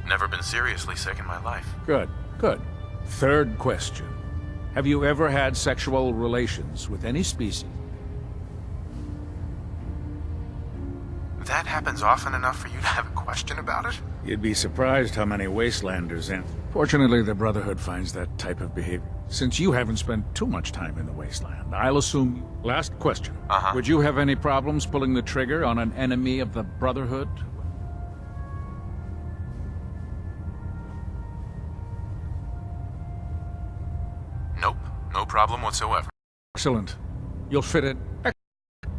B: Never been seriously sick in my life.
N: Good. Third question. Have you ever had sexual relations with any species?
B: That happens often enough for you to have a question about it?
D: You'd be surprised how many Wastelanders answer.
N: Fortunately, the Brotherhood finds that type of behavior. Since you haven't spent too much time in the Wasteland, I'll assume... Last question. Would you have any problems pulling the trigger on an enemy of the Brotherhood?
B: Nope. No problem whatsoever.
N: Excellent. You'll fit it.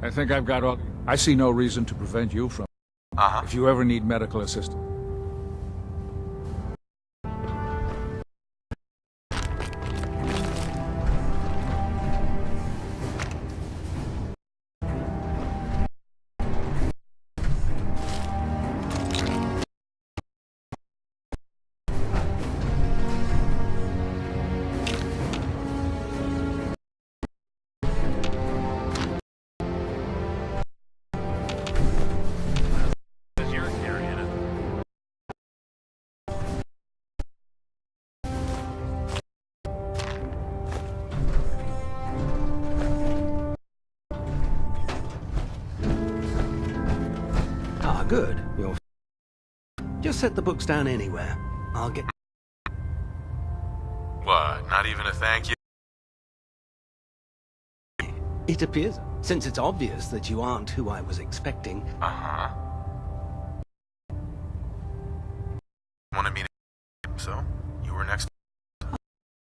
N: I think I've got all... I see no reason to prevent you from... If you ever need medical assistance.
R: Good. You're... Just set the books down anywhere. I'll get...
B: What, not even a thank you?
R: It appears, since it's obvious that you aren't who I was expecting.
B: Uh-huh. Wanted me to... So? You were next?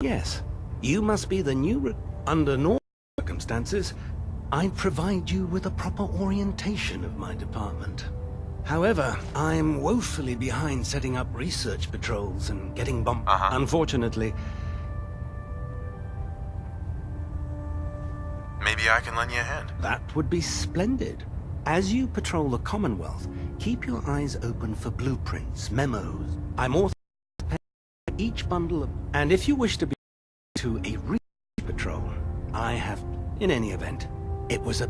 R: Yes. You must be the new... Under normal circumstances, I'd provide you with a proper orientation of my department. However, I'm woefully behind setting up research patrols and getting bombed. Unfortunately...
B: Maybe I can lend you a hand.
R: That would be splendid. As you patrol the Commonwealth, keep your eyes open for blueprints, memos. I'm authorized to pay each bundle of... And if you wish to be to a research patrol, I have... In any event, it was a...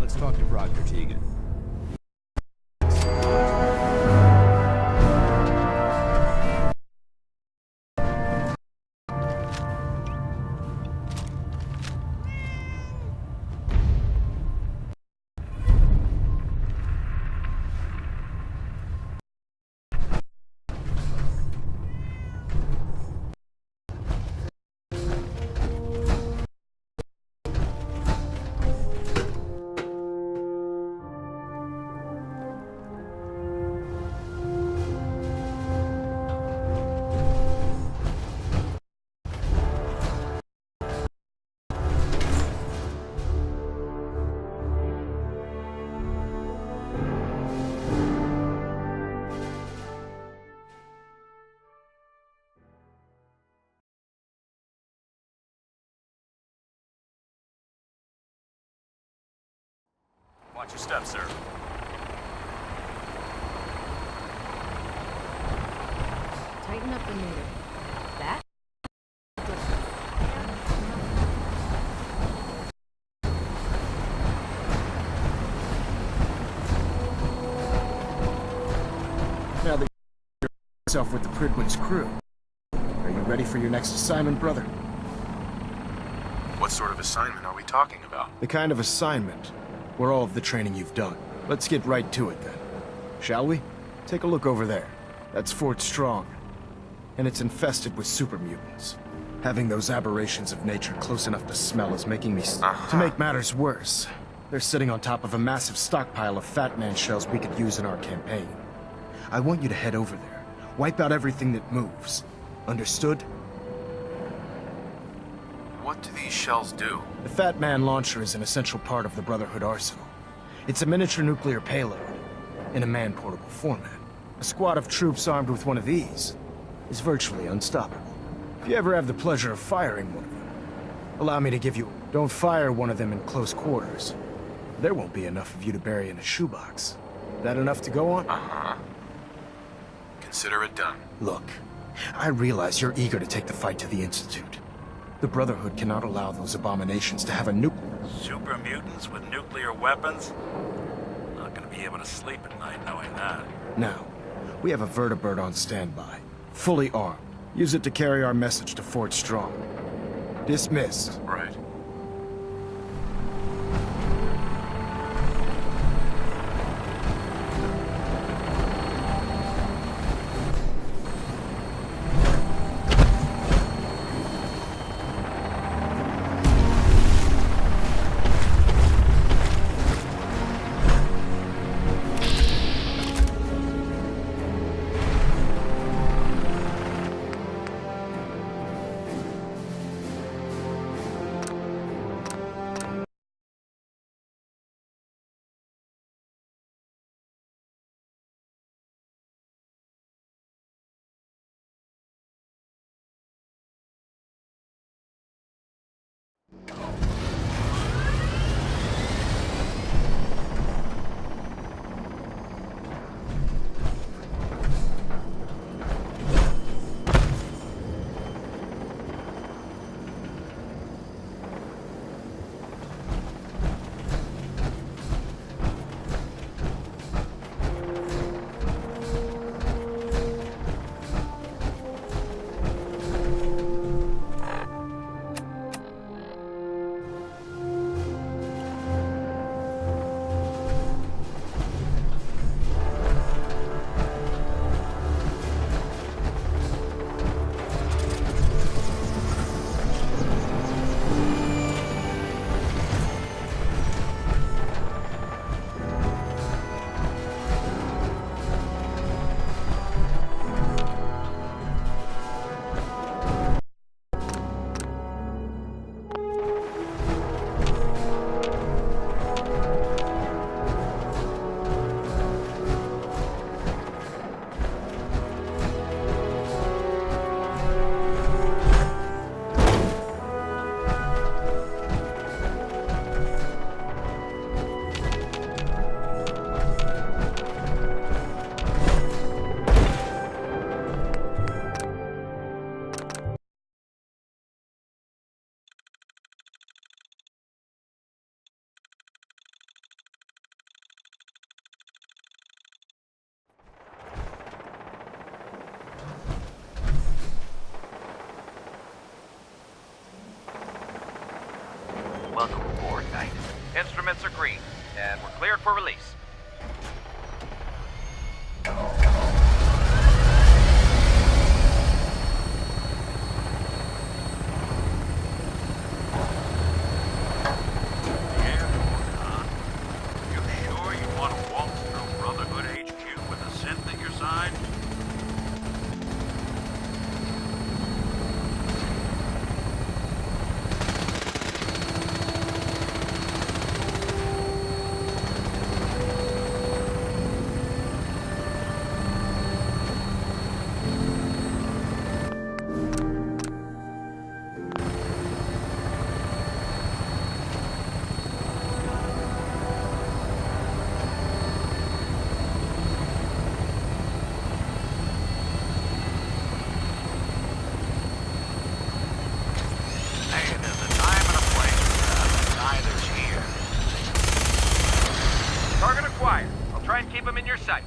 H: Let's talk to Proctor Tegan.
T: Watch your step, sir.
O: Tighten up the meter. That?
M: Now that you're yourself with the Pridwin's crew, are you ready for your next assignment, brother?
B: What sort of assignment are we talking about?
M: The kind of assignment where all of the training you've done. Let's get right to it then. Shall we? Take a look over there. That's Fort Strong. And it's infested with super mutants. Having those aberrations of nature close enough to smell is making me... To make matters worse, they're sitting on top of a massive stockpile of Fat Man shells we could use in our campaign. I want you to head over there. Wipe out everything that moves. Understood?
B: What do these shells do?
M: The Fat Man launcher is an essential part of the Brotherhood arsenal. It's a miniature nuclear payload, in a man-portable format. A squad of troops armed with one of these is virtually unstoppable. If you ever have the pleasure of firing one of them, allow me to give you... Don't fire one of them in close quarters. There won't be enough of you to bury in a shoebox. That enough to go on?
B: Uh-huh. Consider it done.
M: Look, I realize you're eager to take the fight to the Institute. The Brotherhood cannot allow those abominations to have a
D: Super mutants with nuclear weapons? Not gonna be able to sleep at night knowing that.
M: Now, we have a vertibird on standby, fully armed. Use it to carry our message to Fort Strong. Dismissed.
B: Right.
U: Welcome aboard, Knight. Instruments are green, and we're cleared for release.
D: You sure you want to walk through Brotherhood HQ with a synth at your side? Hey, there's a time and a place for the guy that's here.
U: Target acquired. I'll try and keep him in your sights.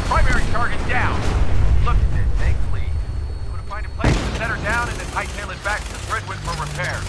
U: Primary target down. Look at this, take the lead. Go to find a place to set her down and then hightail it back to the Bridgewood for repairs.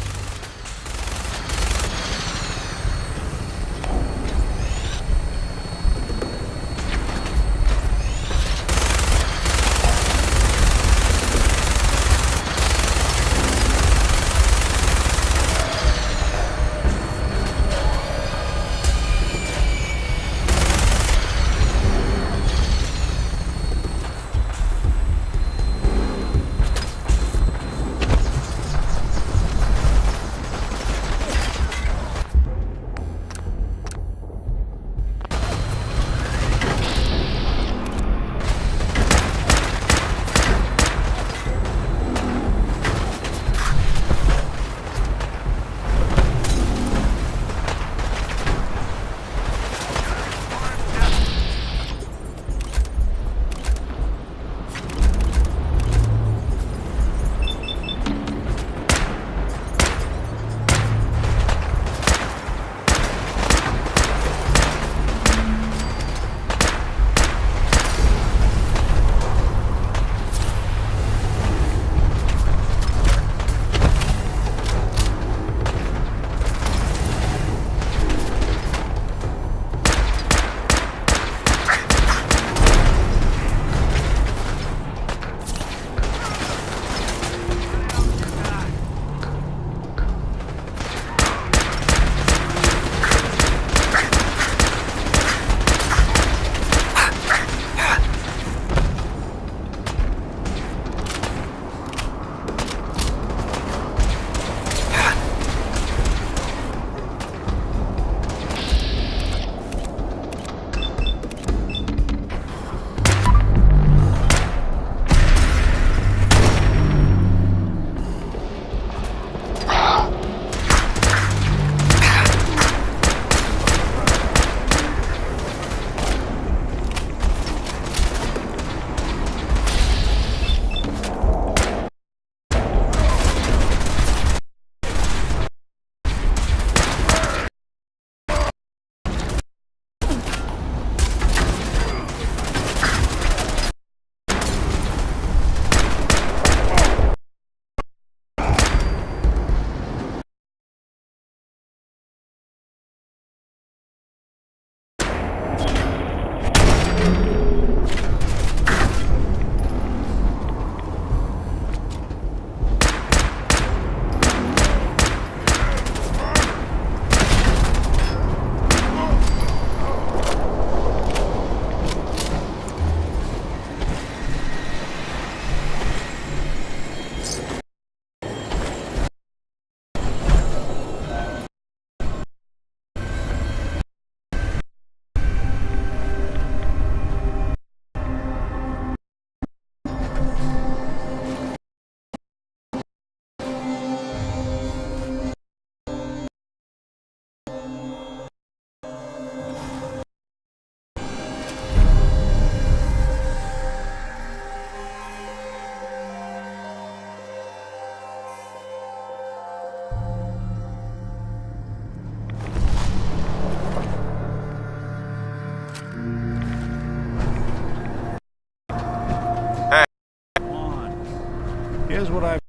N: Here's what I've...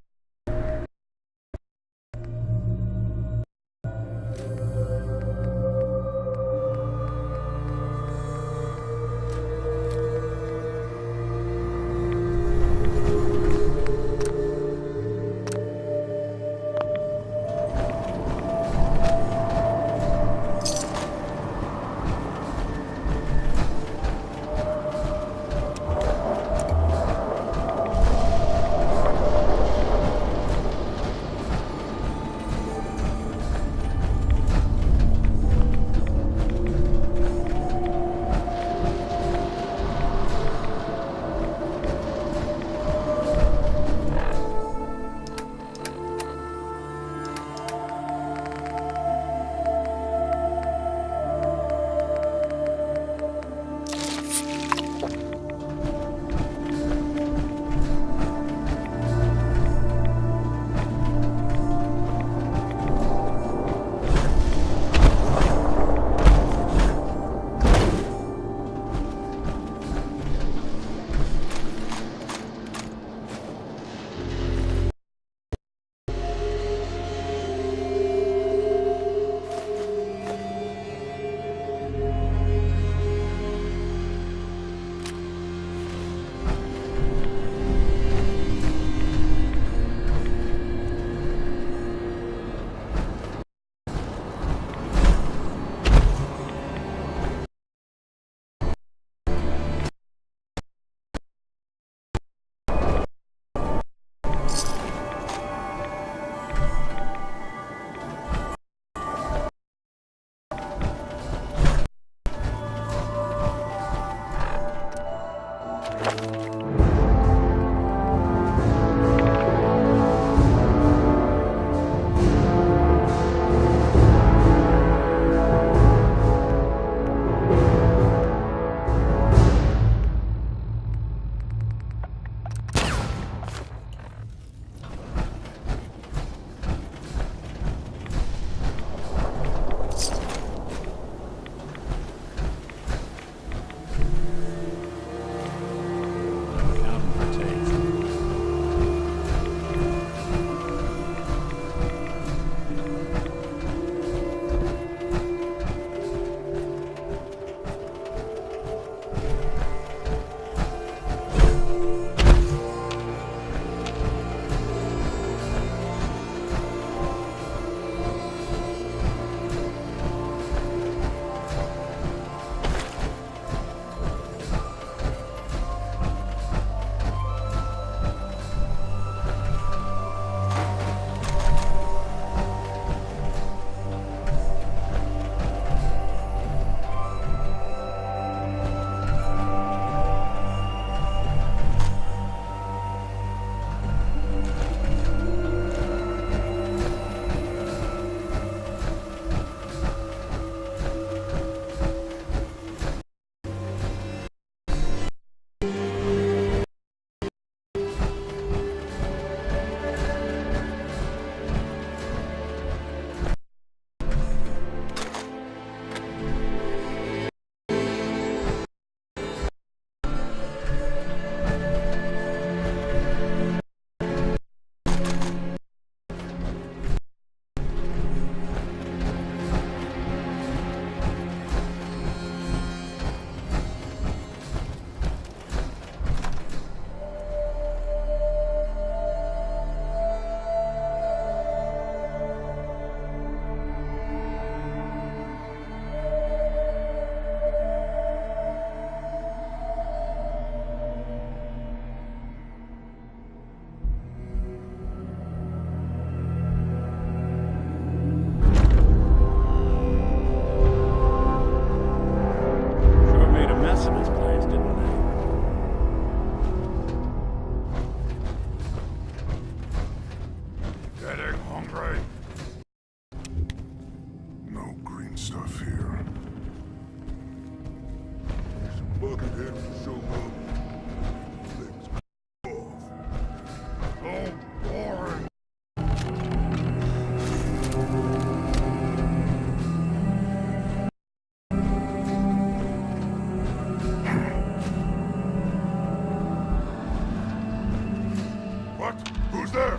A: there!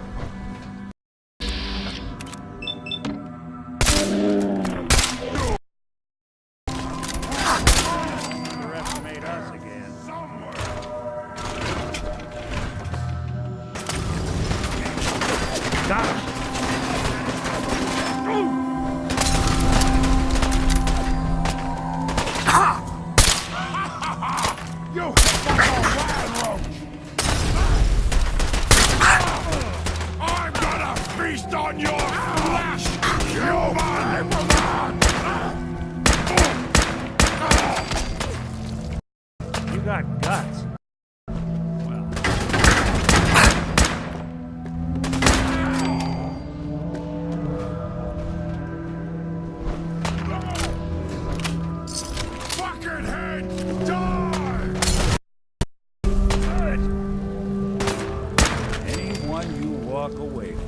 D: Underestimate us again. Got him.
A: You hit like a wild roach! I'm gonna feast on your flesh, human!
D: You got guts.
A: Fucking heads, die!
D: Good. Anyone you walk away from.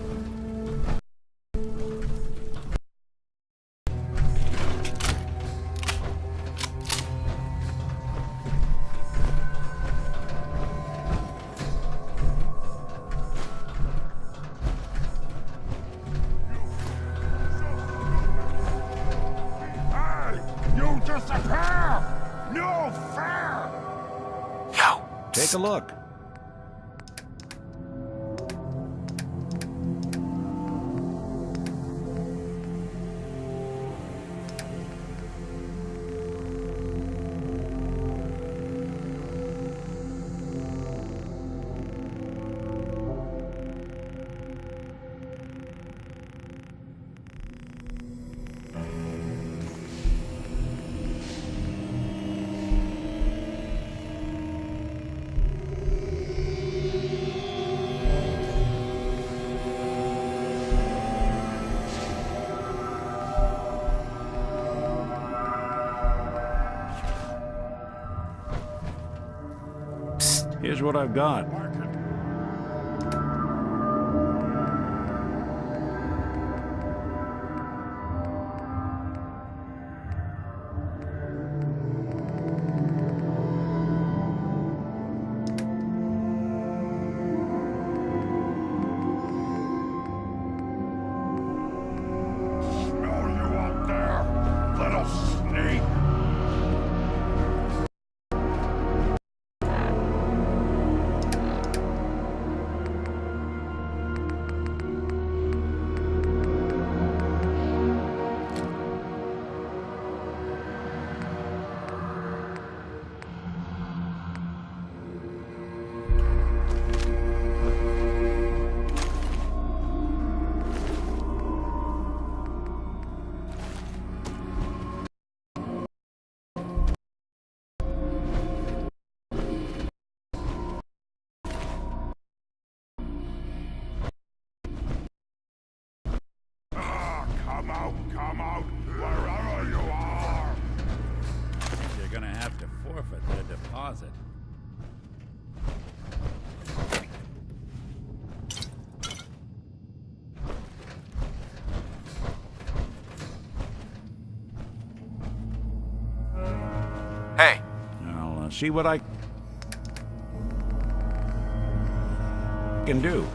A: Hey! You disappear! No fair!
B: Yo.
Q: Take a look.
D: Here's what I've got.
A: Smell you out there, little snake! Come out, wherever you are!
D: They're gonna have to forfeit their deposit.
B: Hey.
D: I'll see what I can do.